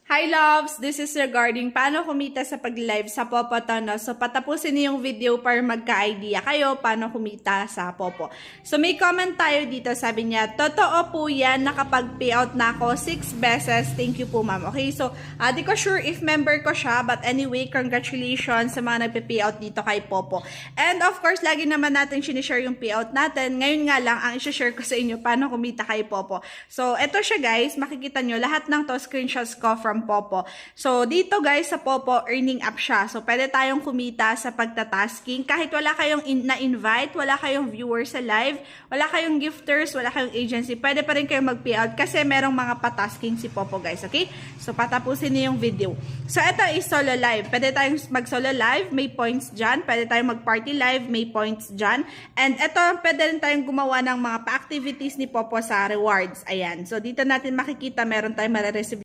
Hi loves! This is regarding paano kumita sa pag-live sa Popo to, no? So, patapusin niyo yung video para magka-idea kayo paano kumita sa Popo. So, may comment tayo dito. Sabi niya, totoo po yan, nakapag-payout na ako 6 beses. Thank you po, ma'am. Okay, so, di ko sure if member ko siya. But anyway, congratulations sa mga nagpe-payout dito kay Popo. And of course, lagi naman natin sinishare yung payout natin. Ngayon nga lang, ang isi-share ko sa inyo paano kumita kay Popo. So, eto siya guys. Makikita nyo, lahat ng to screenshots ko from Popo. So, dito guys sa Popo, earning app siya. So, pwede tayong kumita sa pagtatasking. Kahit wala kayong na-invite, wala kayong viewers sa live, wala kayong gifters, wala kayong agency, pwede pa rin kayong mag-payout kasi merong mga patasking si Popo guys. Okay? So, patapusin niyo yung video. So, ito is solo live. Pwede tayong mag-solo live, may points dyan. Pwede tayong mag-party live, may points dyan. And ito, pwede rin tayong gumawa ng mga pa-activities ni Popo sa rewards. Ayan. So, dito natin makikita, meron tayong marireceive